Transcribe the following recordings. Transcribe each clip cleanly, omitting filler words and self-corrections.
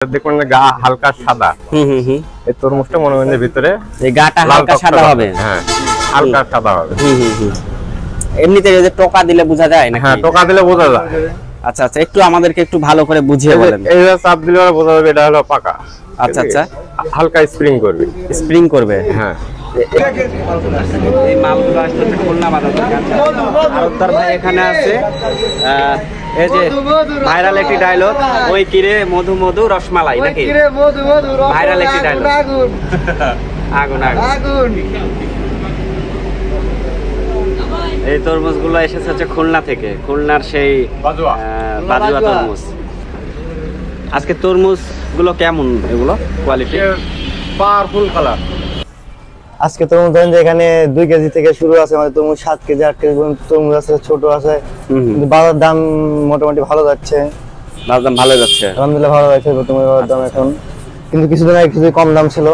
দেখুন গা হালকা সাদা। এই তরমুজটা মনে হয় ভিতরে এই গাটা হালকা সাদা হবে। হ্যাঁ, হালকা সাদা হবে। এমনিতে যে টোকা দিলে বোঝা যায় না? হ্যাঁ, টোকা দিলে বোঝা যায়। আচ্ছা আচ্ছা, একটু আমাদেরকে একটু ভালো করে বুঝিয়ে বলেন। এই যে চাপ দিলে বোঝা যাবে এটা হলো পাকা। আচ্ছা আচ্ছা, হালকা স্প্রিং করবে। স্প্রিং করবে। হ্যাঁ, এই মালগুলো আসলে খুলনা বাজার থেকে। আরবদার ভাই এখানে আছে। এই যে ভাইরাল একটি ডায়লগ, ওই কিরে মধু মধু রসমালাই, নাকি ভাইরাল একটি ডায়লগ? আগুন আগুন। এই তরমুজগুলো এসেছে হচ্ছে খুলনা থেকে, খুলনার সেই বাজুয়া তরমুজ। আজকে তরমুজ গুলো কেমন, এগুলো কোয়ালিটি? Powerful colour. আজকে তরমুজ ধরেন যে এখানে 2 কেজি থেকে শুরু আছে, আমাদের তরমুজ 7 কেজি 8 কেজি পর্যন্ত তরমুজ আছে, ছোট আছে। কিন্তু বাজার দাম মোটামুটি ভালো যাচ্ছে। বাজার দাম ভালো যাচ্ছে, আলহামদুলিল্লাহ ভালো যাচ্ছে তরমুজের দাম এখন। কিন্তু কিছুদিন আগে কিছু কম দাম ছিল,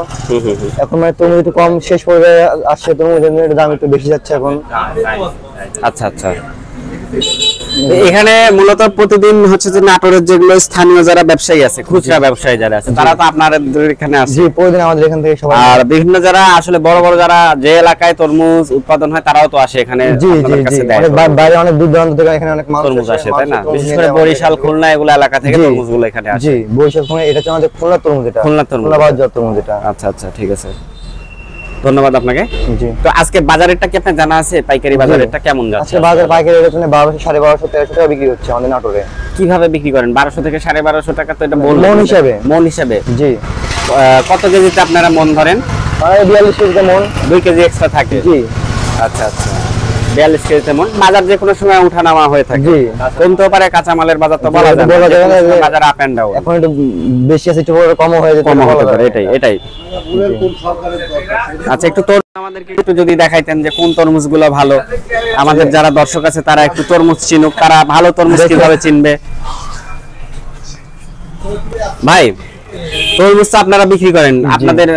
এখন মানে তরমুজ একটু কম শেষ পর্যায়ে আসছে, তরমুজের দাম একটু বেশি যাচ্ছে এখন। আচ্ছা আচ্ছা, এখানে মূলত প্রতিদিন হচ্ছে যে নাটোরের যেগুলো স্থানীয় যারা ব্যবসায়ী আছে, খুচরা ব্যবসায়ী যারা আছে, তারা তো আপনাদের এখানে আসে? জি, প্রতিদিন আমাদের এখান থেকে সবাই। আর বিভিন্ন যারা আসলে বড় বড় যারা যে এলাকায় তরমুজ উৎপাদন হয় তারাও তো আসে এখানে? জি জি জি, বাইরে অনেক দূর দূরান্ত থেকে এখানে অনেক তরমুজ আসে, তাই না? বিশেষ করে বরিশাল, খুলনা এগুলো এলাকা থেকে তরমুজগুলো এখানে আসে। জি, বরিশাল খুলনা, এটা হচ্ছে আমাদের খুলনা তরমুজ, এটা খুলনা তরমুজ, খুলনা বাজার তরমুজ এটা। আচ্ছা আচ্ছা, ঠিক আছে, ধন্যবাদ আপনাকে। জি, তো আজকে বাজারেরটা কি আপনার জানা আছে? পাইকারি বাজারেরটা কেমন যাচ্ছে? আজকে বাজার পাইকারি রেট 1200 1250 1300 টাকা বিক্রি হচ্ছে আমাদের নাটোরে। কিভাবে বিক্রি করেন? 1200 থেকে 1250 টাকা, তো এটা মন হিসাবে। মন হিসাবে? জি। কত কেজিতে আপনারা মন ধরেন? 42 কেজিতে মন, 2 কেজি এক্সট্রা থাকে। জি। আচ্ছা আচ্ছা, 42 কেজিতে মন। বাজার যে কোনো সময় ওঠানামা হয়ে থাকে। জি, কমতেও পারে, কাঁচামালের বাজার তো বলা যায় না, বাজার আপ এন্ড ডাউন। এখন একটু বেশি আছে, একটু কম হয়ে যেতে পারে, এটাই এটাই। আচ্ছা, একটু আমাদেরকে একটু যদি দেখাইতেন যে কোন তরমুজগুলো ভালো, আমাদের যারা দর্শক আছে তারা একটু তরমুজ চিনুক, তারা ভালো তরমুজ কিভাবে চিনবে? ভাই, তরমুজ আপনারা বিক্রি করেন, আপনাদের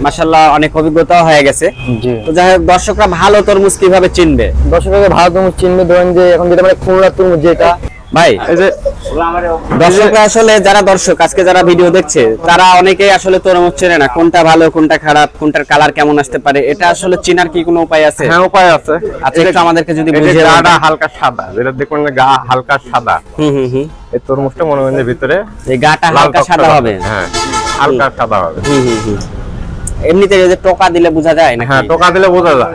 মাশাআল্লাহ অনেক অভিজ্ঞতা হয়ে গেছে। তো যাই হোক, দর্শকরা ভালো তরমুজ কিভাবে চিনবে? দর্শকরা ভালো তরমুজ চিনবে ধরেন যে এখন যেটা মানে খুলনা তরমুজ যেটা। ভাই, এই যে দর্শকরা আসলে যারা দর্শক আজকে যারা ভিডিও দেখছে, তারা অনেকেই আসলে তরমুজ চেনে না, কোনটা ভালো কোনটা খারাপ, কোনটার কালার কেমন আসতে পারে, এটা আসলে চেনার কি কোনো উপায় আছে? হ্যাঁ, উপায় আছে। আচ্ছা, একটু আমাদেরকে যদি বুঝিয়ে দেন। গাটা হালকা সাদা, যেটা দেখুন গা হালকা সাদা। এই তরমুজটা মনে হয় ভিতরে এই গাটা হালকা সাদা হবে। হ্যাঁ, হালকা সাদা হবে। এমনিতে যে টোকা দিলে বোঝা যায় না? হ্যাঁ, টোকা দিলে বোঝা যায়।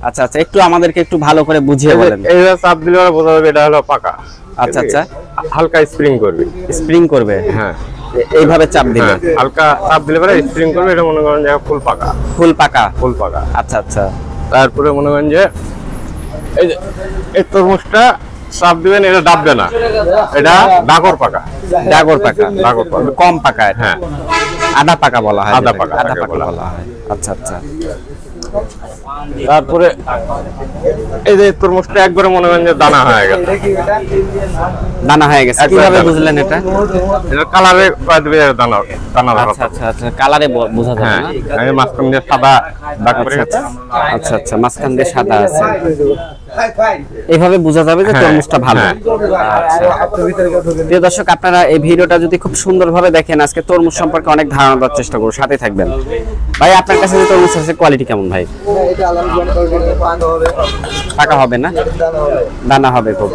আচ্ছা আচ্ছা, একটু আমাদেরকে একটু ভালো করে বুঝিয়ে বলেন। এই যে চাপ দিলে বোঝা যাবে এটা হলো পাকা। আচ্ছা আচ্ছা, হালকা স্প্রিং করবে। স্প্রিং করবে? হ্যাঁ, এইভাবে চাপ দিলে হালকা চাপ দিলে পরে স্প্রিং করবে, এটা মনে করেন যে ফুল পাকা। ফুল পাকা, ফুল পাকা। আচ্ছা আচ্ছা। তারপরে মনে করেন যে এই যে এই তরমুজটা চাপ দিবেন, এটা ডাববে না, এটা ডাগর পাকা। ডাগর পাকা, ডাগর পাকা, কম পাকা। হ্যাঁ, আধা পাকা বলা হয়। আধা পাকা, আধা পাকা বলা হয়। আচ্ছা আচ্ছা। তারপরে এই যে তরমুজটা একবারে মনে করেন যে দানা হয়ে গেছে। দানা হয়ে গেছে, কিভাবে বুঝলেন এটা? এটা কালারে দানা দানা ধরা। আচ্ছা আচ্ছা আচ্ছা, কালারে বোঝা যায় না? এই মাঝখান দিয়ে সাদা দাগ পড়ে গেছে। আচ্ছা আচ্ছা, মাঝখান দিয়ে সাদা আছে, এইভাবে বোঝা যাবে যে তরমুজটা ভালো। প্রিয় দর্শক, আপনারা এই ভিডিওটা যদি খুব সুন্দরভাবে দেখেন, আজকে তরমুজ সম্পর্কে অনেক ধারণা দেওয়ার চেষ্টা করব, সাথে থাকবেন। ভাই, আপনার কাছে যে তরমুজ আছে কোয়ালিটি কেমন ভাই? পাকা হবে না, দানা হবে খুব।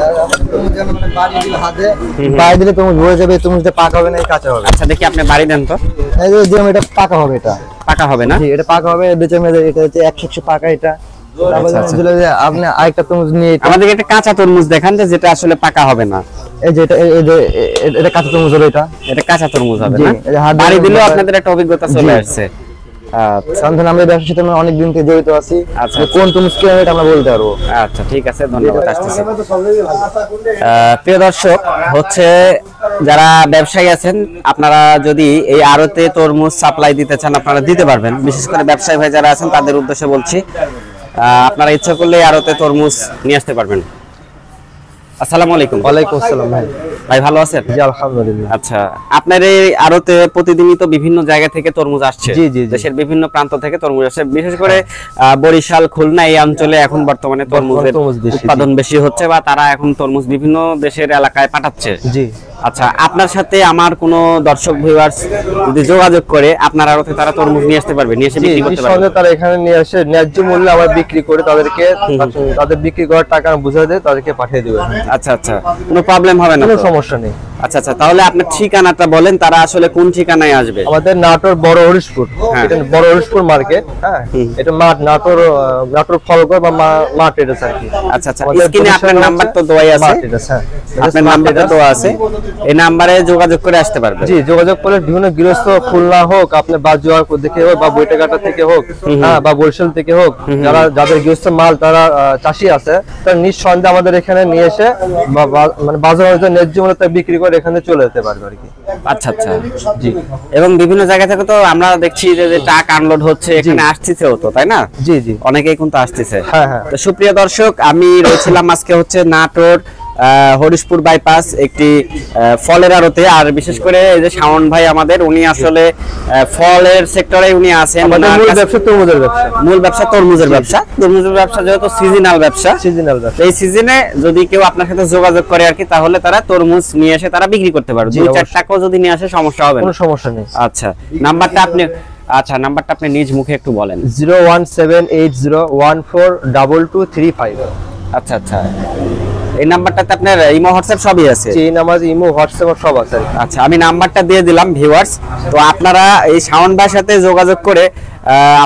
বাড়ি দিলে তরমুজ বোঝা যাবে তরমুজটা পাকা হবে না কাঁচা হবে। আচ্ছা, দেখি আপনি বাড়ি দেন তো। এই যে এটা পাকা হবে, এটা পাকা হবে না? জি, এটা পাকা হবে। এটা হচ্ছে 100 পাকা এটা। আপনি আরেকটা তরমুজ নিয়ে আমাদেরকে একটা কাঁচা তরমুজ দেখান, যেটা আসলে পাকা হবে না। এই যে এটা কাঁচা তরমুজ হবে, এটা কাঁচা তরমুজ হবে না? বাড়ি দিলেও আপনাদের একটা অভিজ্ঞতা চলে আসছে। আচ্ছা, আমরা ব্যবসার সাথে অনেক দিন থেকে জড়িত আছি। আচ্ছা, কোন তরমুজ কি হবে এটা আমরা বলতে পারবো। আচ্ছা, ঠিক আছে, ধন্যবাদ। আসতেছি। প্রিয় দর্শক, হচ্ছে যারা ব্যবসায়ী আছেন, আপনারা যদি এই আড়তে তরমুজ সাপ্লাই দিতে চান, আপনারা দিতে পারবেন। বিশেষ করে ব্যবসায়ী ভাই যারা আছেন তাদের উদ্দেশ্যে বলছি, আপনারা ইচ্ছা করলে আড়তে তরমুজ নিয়ে আসতে পারবেন। আসসালামু আলাইকুম। ওয়ালাইকুম আসসালাম। ভাই, ভালো আছেন? জি, আলহামদুলিল্লাহ। আচ্ছা, আপনার এই আড়তে প্রতিদিনই তো বিভিন্ন জায়গা থেকে তরমুজ আসছে। জি জি, দেশের বিভিন্ন প্রান্ত থেকে তরমুজ আসছে, বিশেষ করে বরিশাল, খুলনা এই অঞ্চলে এখন বর্তমানে তরমুজের উৎপাদন বেশি হচ্ছে, বা তারা এখন তরমুজ বিভিন্ন দেশের এলাকায় পাঠাচ্ছে। জি, আচ্ছা, আপনার সাথে আমার কোনো দর্শক ভিউয়ার্স যদি যোগাযোগ করে আপনার আড়তে তারা তরমুজ নিয়ে আসতে পারবে, নিয়ে এসে বিক্রি করতে পারবে? তারা এখানে নিয়ে আসে ন্যায্য মূল্যে আবার বিক্রি করে তাদেরকে তাদের বিক্রি করার টাকা বুঝিয়ে দিয়ে তাদেরকে পাঠিয়ে দেবে। আচ্ছা আচ্ছা, কোনো প্রবলেম হবে না, কোনো সমস্যা নেই। আচ্ছা আচ্ছা, তাহলে আপনার ঠিকানাটা বলেন, তারা আসলে কোন ঠিকানায় আসবে? আমাদের নাটোর বড় হরিশপুর, এটা বড় হরিশপুর মার্কেট। হ্যাঁ, এটা মাঠ নাটোর ফলগড় বা মাঠ এটা আর কি। আচ্ছা আচ্ছা, স্ক্রিনে আপনার নাম্বার তো দেওয়াই আছে, আপনার নাম্বারটা দেওয়া আছে, এই নাম্বারে যোগাযোগ করে আসতে পারবে। জি, যোগাযোগ করলে বিভিন্ন গৃহস্থ খুলনা হোক, আপনার বাজুয়ার থেকে হোক বা বইটাঘাটা থেকে হোক, হ্যাঁ, বা বরিশাল থেকে হোক, যাদের গৃহস্থ মাল তারা চাষি আছে, তারা নিঃসন্দেহে আমাদের এখানে নিয়ে এসে মানে বাজারে ন্যায্য মূল্যে বিক্রি করে এখানে চলে যেতে পারবে আর কি। আচ্ছা আচ্ছা, জি। এবং বিভিন্ন জায়গা থেকে তো আমরা দেখছি যে ট্রাক আনলোড হচ্ছে, এখানে আসতেছেও তো, তাই না? জি জি, অনেকেই কিন্তু আসতেছে। হ্যাঁ হ্যাঁ। তো সুপ্রিয় দর্শক, আমি রয়েছিলাম আজকে হচ্ছে নাটোর হরিশপুর বাইপাস একটি ফলের আড়তে, আর বিশেষ করে এই যে শাওন ভাই আমাদের, উনি আসলে ফলের সেক্টরে উনি আছেন। মূল ব্যবসা তরমুজের ব্যবসা, মূল ব্যবসা তরমুজের ব্যবসা। তরমুজের ব্যবসা যেহেতু সিজনাল ব্যবসা, এই সিজনে যদি কেউ আপনার সাথে যোগাযোগ করে আর কি, তাহলে তারা তরমুজ নিয়ে এসে তারা বিক্রি করতে পারবে। 2-4 টাকাও যদি নিয়ে আসে সমস্যা হবে না, কোনো সমস্যা নেই। আচ্ছা, নাম্বারটা আপনি নিজ মুখে একটু বলেন। 01780142235। আচ্ছা আচ্ছা, এই নাম্বারটাতে আপনার ইমো হোয়াটসঅ্যাপ সবই আছে? এই নাম্বার ইমো হোয়াটসঅ্যাপ সব আছে। আচ্ছা, আমি নাম্বারটা দিয়ে দিলাম ভিউয়ার্স। তো আপনারা এই শাওন ভাইয়ের সাথে যোগাযোগ করে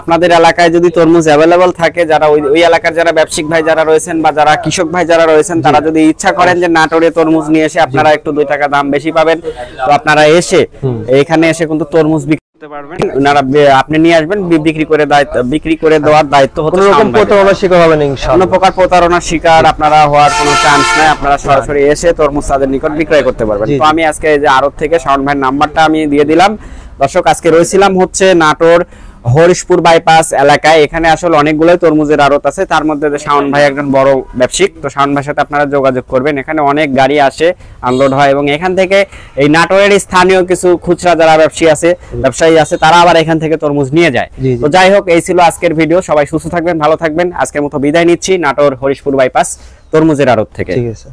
আপনাদের এলাকায় যদি তরমুজ অ্যাভেলেবল থাকে, যারা ওই এলাকার যারা ব্যবসায়িক ভাই যারা রয়েছেন বা যারা কৃষক ভাই যারা রয়েছেন, তারা যদি ইচ্ছা করেন যে নাটোরে তরমুজ নিয়ে এসে আপনারা একটু 2 টাকা দাম বেশি পাবেন, তো আপনারা এসে এখানে এসে কিন্তু তরমুজ বিক্রি করতে পারবেন। আপনি নিয়ে আসবেন, বিক্রি করে দেওয়ার দায়িত্ব হচ্ছে কোনো রকম প্রতারণার শিকার হবেন না ইনশাআল্লাহ। কোনো প্রকার প্রতারণার শিকার আপনারা হওয়ার কোনো চান্স নাই, আপনারা সরাসরি এসে তরমুজ তাদের নিকট বিক্রয় করতে পারবেন। তো আমি আজকে এই যে আড়ত থেকে শাওন ভাইয়ের নাম্বারটা আমি দিয়ে দিলাম। দর্শক, আজকে রয়েছিলাম হচ্ছে নাটোর হরিশপুর বাইপাস এলাকায়। এখানে আসলে অনেকগুলোই তরমুজের আড়ত আছে, তার মধ্যে যে শাওন ভাই একজন বড় ব্যবসায়িক। তো শাওন ভাইয়ের সাথে আপনারা যোগাযোগ করবেন, এখানে অনেক গাড়ি আসে, আনলোড হয়, এবং এখান থেকে এই নাটোরের স্থানীয় কিছু খুচরা যারা ব্যবসায়ী আছে তারা আবার এখান থেকে তরমুজ নিয়ে যায়। তো যাই হোক, এই ছিল আজকের ভিডিও। সবাই সুস্থ থাকবেন, ভালো থাকবেন। আজকের মতো বিদায় নিচ্ছি নাটোর হরিশপুর বাইপাস তরমুজের আড়ত থেকে। ঠিক আছে।